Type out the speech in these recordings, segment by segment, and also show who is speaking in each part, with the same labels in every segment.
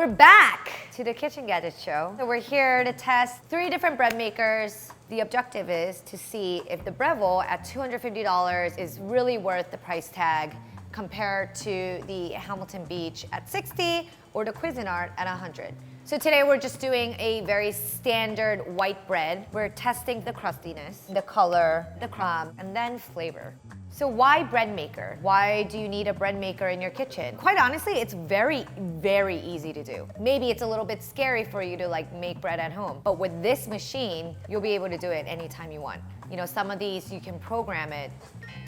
Speaker 1: We're back to the Kitchen Gadget show. So we're here to test 3 different bread makers. The objective is to see if the Breville at $250 is really worth the price tag compared to the Hamilton Beach at $60 or the Cuisinart at $100. So today we're just doing a very standard white bread. We're testing the crustiness, the color, the crumb, and then flavor. So why bread maker? Why do you need a bread maker in your kitchen? Quite honestly, it's very, very easy to do. Maybe it's a little bit scary for you to like make bread at home, but with this machine, you'll be able to do it anytime you want. You know, some of these you can program it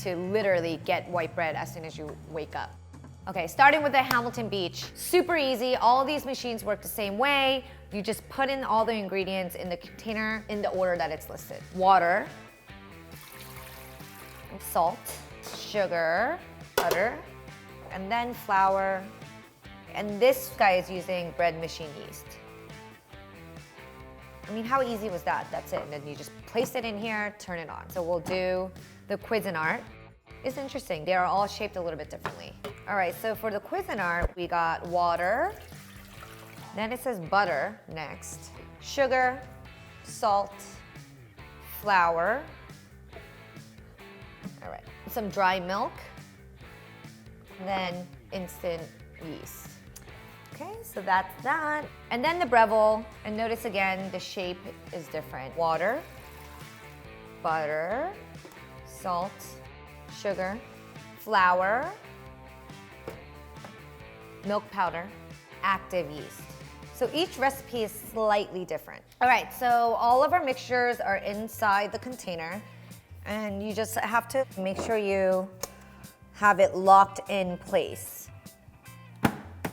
Speaker 1: to literally get white bread as soon as you wake up. Okay, starting with the Hamilton Beach, super easy. All of these machines work the same way. You just put in all the ingredients in the container in the order that it's listed. Water, salt, sugar, butter, and then flour. And this guy is using bread machine yeast. I mean, how easy was that? That's it. And then you just place it in here, turn it on. So we'll do the Cuisinart. It's interesting. They are all shaped a little bit differently. All right, so for the Cuisinart, we got water. Then it says butter next. Sugar, salt, flour. All right, some dry milk. Then instant yeast. Okay, so that's that. And then the Breville, and notice again, the shape is different. Water, butter, salt, sugar, flour, milk powder, active yeast. So each recipe is slightly different. All right, so all of our mixtures are inside the container, and you just have to make sure you have it locked in place.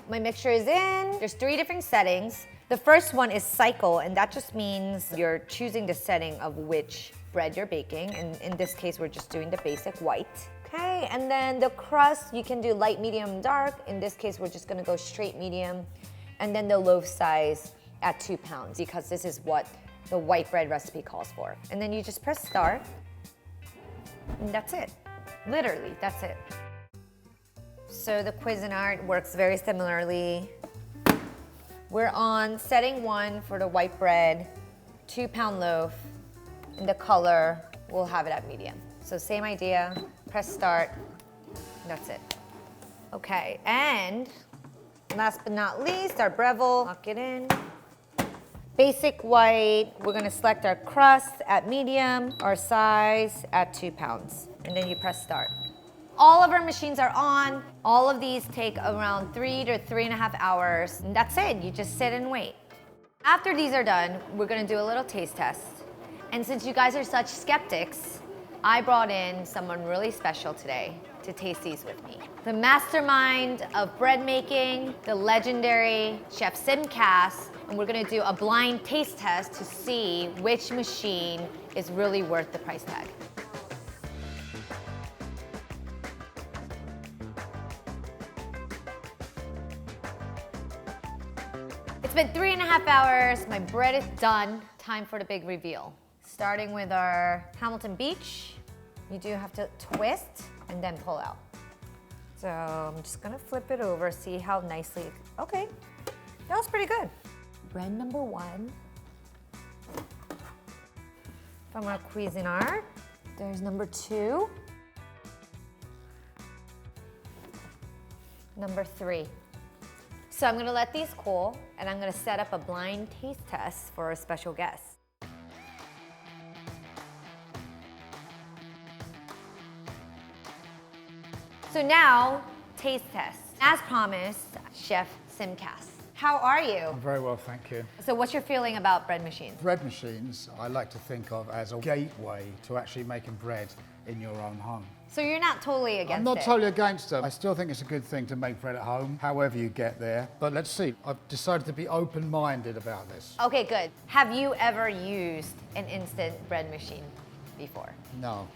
Speaker 1: My mixture is in. There's 3 different settings. The first one is cycle, and that just means you're choosing the setting of which bread you're baking, and in this case, we're just doing the basic white. Okay, and then the crust, you can do light, medium, dark. In this case, we're just gonna go straight medium. And then the loaf size at 2 pounds, because this is what the white bread recipe calls for. And then you just press start, and that's it. Literally, that's it. So the Cuisinart works very similarly. We're on setting 1 for the white bread, 2-pound loaf, and the color, we'll have it at medium. So same idea, press start, and that's it. Okay, and last but not least, our Breville, lock it in. Basic white, we're gonna select our crust at medium, our size at 2 pounds, and then you press start. All of our machines are on. All of these take around 3 to 3.5 hours, and that's it, you just sit and wait. After these are done, we're gonna do a little taste test. And since you guys are such skeptics, I brought in someone really special today to taste these with me. The mastermind of bread making, the legendary Chef Sim Cass, and we're gonna do a blind taste test to see which machine is really worth the price tag. It's been 3.5 hours, my bread is done. Time for the big reveal. Starting with our Hamilton Beach, you do have to twist and then pull out. So I'm just gonna flip it over, see how nicely, okay, that was pretty good. Bread number 1 from our Cuisinart. There's number 2. Number 3. So I'm gonna let these cool, and I'm gonna set up a blind taste test for a special guest. So now, taste test. As promised, Chef Sim Cass. How are you?
Speaker 2: I'm very well, thank you.
Speaker 1: So what's your feeling about bread machines?
Speaker 2: Bread machines, I like to think of as a gateway to actually making bread in your own home.
Speaker 1: So you're not totally against it?
Speaker 2: I'm not totally against them. I still think it's a good thing to make bread at home, however you get there. But let's see, I've decided to be open-minded about this.
Speaker 1: Okay, good. Have you ever used an instant bread machine before?
Speaker 2: No,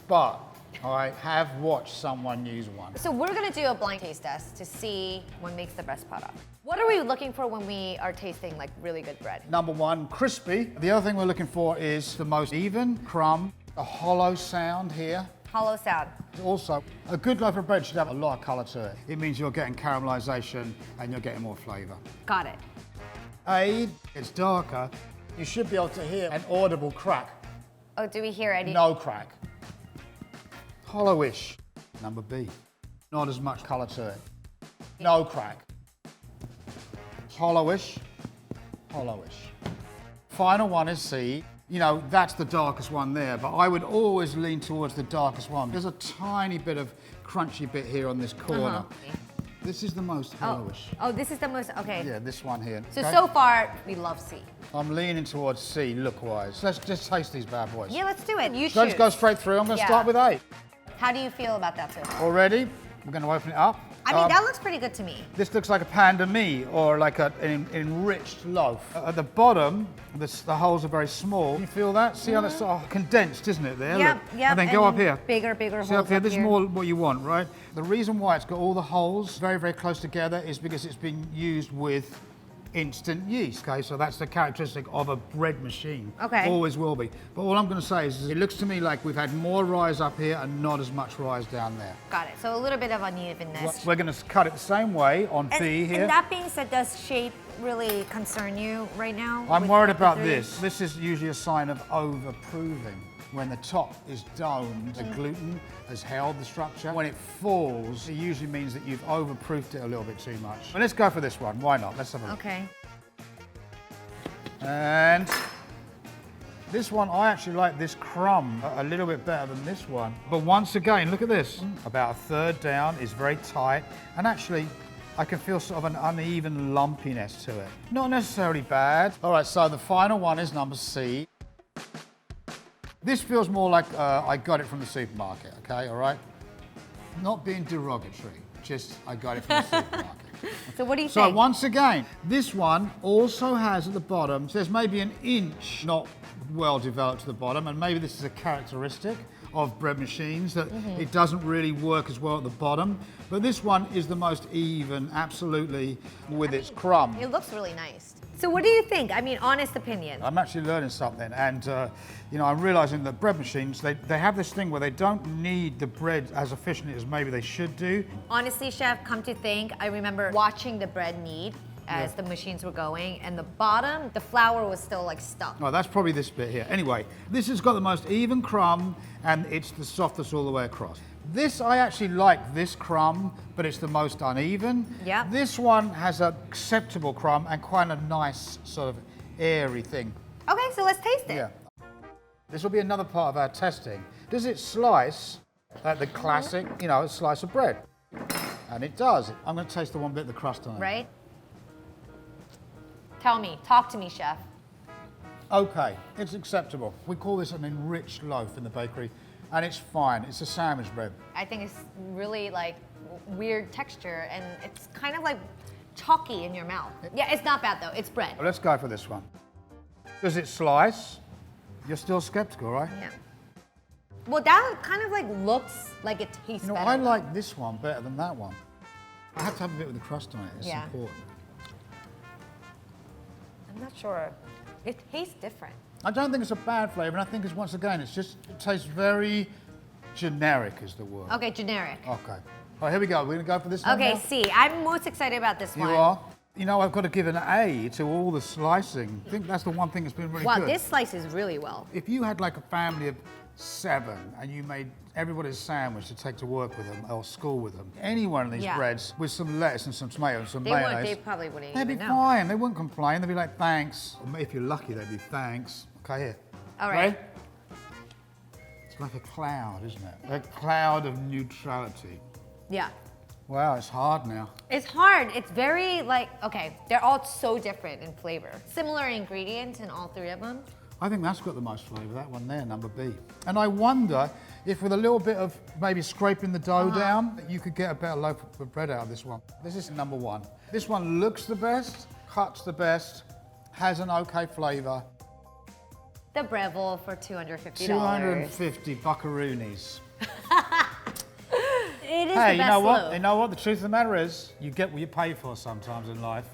Speaker 2: but I have watched someone use one.
Speaker 1: So we're gonna do a blind taste test to see what makes the best product. What are we looking for when we are tasting like really good bread?
Speaker 2: Number 1, crispy. The other thing we're looking for is the most even crumb, a hollow sound here.
Speaker 1: Hollow sound.
Speaker 2: Also, a good loaf of bread should have a lot of colour to it. It means you're getting caramelisation and you're getting more flavour.
Speaker 1: Got it.
Speaker 2: A, it's darker. You should be able to hear an audible crack.
Speaker 1: Oh, do we hear any?
Speaker 2: No crack. Hollowish. Number B. Not as much colour to it. No crack. Hollowish. Hollowish. Final one is C. You know, that's the darkest one there, but I would always lean towards the darkest one. There's a tiny bit of crunchy bit here on this corner. This is the most hollowish.
Speaker 1: Oh, this is the most, okay.
Speaker 2: Yeah, this one here.
Speaker 1: So far, we love C.
Speaker 2: I'm leaning towards C, look-wise. Let's just taste these bad boys.
Speaker 1: Yeah, let's do it. You choose.
Speaker 2: Let's go straight through. I'm going to start with A.
Speaker 1: How do you feel about that, too?
Speaker 2: Already, we're going to open it up.
Speaker 1: I mean, that looks pretty good to me.
Speaker 2: This looks like a panda me or like an enriched loaf. At the bottom, the holes are very small. You feel that? See how that's sort of condensed, isn't it, there?
Speaker 1: Yeah,
Speaker 2: Look.
Speaker 1: yeah.
Speaker 2: And then go up here.
Speaker 1: Bigger holes
Speaker 2: See up here?
Speaker 1: up
Speaker 2: This
Speaker 1: here.
Speaker 2: is more what you want, right? The reason why it's got all the holes very, very close together is because it's been used with instant yeast, okay? So that's the characteristic of a bread machine.
Speaker 1: Okay.
Speaker 2: Always will be. But all I'm going to say is it looks to me like we've had more rise up here and not as much rise down there.
Speaker 1: Got it. So a little bit of unevenness.
Speaker 2: We're going to cut it the same way on B here.
Speaker 1: And that being said, does shape really concern you right now?
Speaker 2: I'm
Speaker 1: with
Speaker 2: worried
Speaker 1: the
Speaker 2: about
Speaker 1: three?
Speaker 2: this. This is usually a sign of over-proving. When the top is domed, the gluten has held the structure. When it falls, it usually means that you've overproofed it a little bit too much. But let's go for this one. Why not? Let's have a look.
Speaker 1: Okay.
Speaker 2: And this one, I actually like this crumb a little bit better than this one. But once again, look at this. About a third down, is very tight. And actually, I can feel sort of an uneven lumpiness to it. Not necessarily bad. All right, so the final one is number C. This feels more like I got it from the supermarket, okay, all right? Not being derogatory, just I got it from the supermarket.
Speaker 1: So what do you
Speaker 2: So
Speaker 1: think?
Speaker 2: once again, this one also has at the bottom, there's maybe an inch not well developed to the bottom, and maybe this is a characteristic of bread machines, that it doesn't really work as well at the bottom. But this one is the most even, absolutely, with its crumb.
Speaker 1: It looks really nice. So what do you think? I mean, honest opinion.
Speaker 2: I'm actually learning something, and you know, I'm realizing that bread machines, they have this thing where they don't knead the bread as efficiently as maybe they should do.
Speaker 1: Honestly, chef, come to think, I remember watching the bread knead as the machines were going, and the bottom, the flour was still like stuck.
Speaker 2: Oh, that's probably this bit here. Anyway, this has got the most even crumb, and it's the softest all the way across. This, I actually like this crumb, but it's the most uneven.
Speaker 1: Yeah.
Speaker 2: This one has an acceptable crumb and quite a nice sort of airy thing.
Speaker 1: Okay, so let's taste it.
Speaker 2: Yeah. This will be another part of our testing. Does it slice like the classic, you know, slice of bread? And it does. I'm going to taste the one bit of the crust on it.
Speaker 1: Right? Tell me, talk to me, chef.
Speaker 2: Okay, it's acceptable. We call this an enriched loaf in the bakery, and it's fine. It's a sandwich bread.
Speaker 1: I think it's really like weird texture, and it's kind of like chalky in your mouth. Yeah, it's not bad though, it's bread.
Speaker 2: Well, let's go for this one. Does it slice? You're still skeptical, right?
Speaker 1: Yeah. Well, that kind of like looks like it tastes
Speaker 2: You know,
Speaker 1: better.
Speaker 2: I like this one better than that one. I have to have a bit with the crust on it. It's
Speaker 1: Yeah.
Speaker 2: important.
Speaker 1: I'm not sure. It tastes different.
Speaker 2: I don't think it's a bad flavour, and I think it's, once again, it tastes very generic is the word.
Speaker 1: Okay, generic.
Speaker 2: Okay. All right, here we go. We're going to go for this one
Speaker 1: Okay,
Speaker 2: now?
Speaker 1: C. I'm most excited about this one.
Speaker 2: You are? You know, I've got to give an A to all the slicing. I think that's the one thing that's been really
Speaker 1: Wow,
Speaker 2: good.
Speaker 1: this slices really well.
Speaker 2: If you had like a family of 7 and you made everybody's sandwich to take to work with them or school with them, any one of these
Speaker 1: Yeah.
Speaker 2: breads with some lettuce and some tomato and some
Speaker 1: They
Speaker 2: mayonnaise,
Speaker 1: probably wouldn't
Speaker 2: they'd be
Speaker 1: even know.
Speaker 2: fine. They wouldn't complain. They'd be like, thanks. Or if you're lucky, they'd be thanks. Okay, here.
Speaker 1: All right.
Speaker 2: Ready? It's like a cloud, isn't it? A cloud of neutrality.
Speaker 1: Yeah.
Speaker 2: Wow, it's hard now.
Speaker 1: It's hard. It's very like, okay, they're all so different in flavor. Similar ingredients in all 3 of them.
Speaker 2: I think that's got the most flavour, that one there, number B. And I wonder if with a little bit of maybe scraping the dough down, you could get a better loaf of bread out of this one. This is number 1. This one looks the best, cuts the best, has an okay flavour.
Speaker 1: The Breville for $250.
Speaker 2: 250 buckaroonies.
Speaker 1: It is
Speaker 2: Hey,
Speaker 1: the
Speaker 2: you
Speaker 1: best
Speaker 2: know what?
Speaker 1: loaf.
Speaker 2: You know what? The truth of the matter is, you get what you pay for sometimes in life,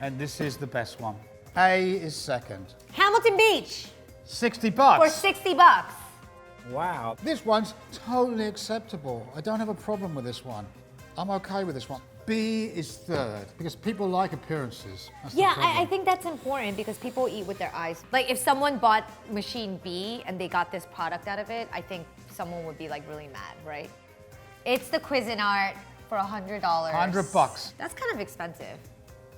Speaker 2: and this is the best one. A is second.
Speaker 1: Hamilton Beach
Speaker 2: $60
Speaker 1: for $60.
Speaker 2: Wow. This one's totally acceptable. I don't have a problem with this one. I'm okay with this one. B is third, because people like appearances. That's the
Speaker 1: Yeah,
Speaker 2: problem.
Speaker 1: I think that's important because people eat with their eyes. Like if someone bought machine B and they got this product out of it, I think someone would be like really mad, right? It's the Cuisinart for $100.
Speaker 2: $100.
Speaker 1: That's kind of expensive.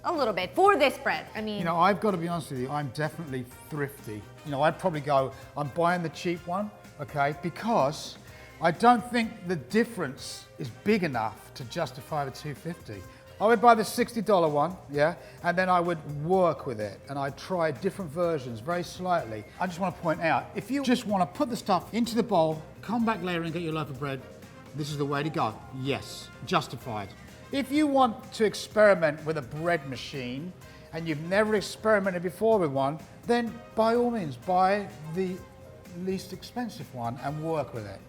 Speaker 1: A little bit for this bread. I mean,
Speaker 2: You know, I've got to be honest with you, I'm definitely thrifty. You know, I'd probably go, I'm buying the cheap one, okay, because I don't think the difference is big enough to justify the $250. I would buy the $60 one, yeah, and then I would work with it, and I'd try different versions very slightly. I just want to point out, if you just want to put the stuff into the bowl, come back later and get your loaf of bread, this is the way to go. Yes, justified. If you want to experiment with a bread machine, and you've never experimented before with one, then by all means, buy the least expensive one and work with it.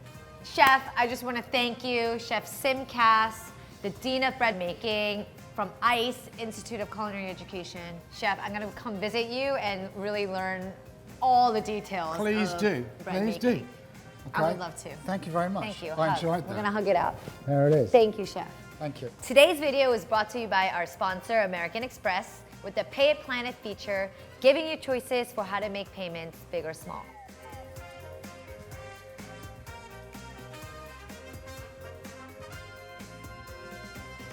Speaker 1: Chef, I just want to thank you, Chef Sim Cass, the Dean of Bread Making from ICE, Institute of Culinary Education. Chef, I'm going to come visit you and really learn all the details.
Speaker 2: Please do.
Speaker 1: Bread
Speaker 2: Please
Speaker 1: making.
Speaker 2: do.
Speaker 1: I would love to.
Speaker 2: Thank you very much.
Speaker 1: Thank you.
Speaker 2: I
Speaker 1: Hug.
Speaker 2: enjoyed
Speaker 1: We're
Speaker 2: that.
Speaker 1: going to hug it out.
Speaker 2: There it is.
Speaker 1: Thank you, Chef.
Speaker 2: Thank you.
Speaker 1: Today's video is brought to you by our sponsor, American Express, with the Pay It Plan It feature, giving you choices for how to make payments big or small.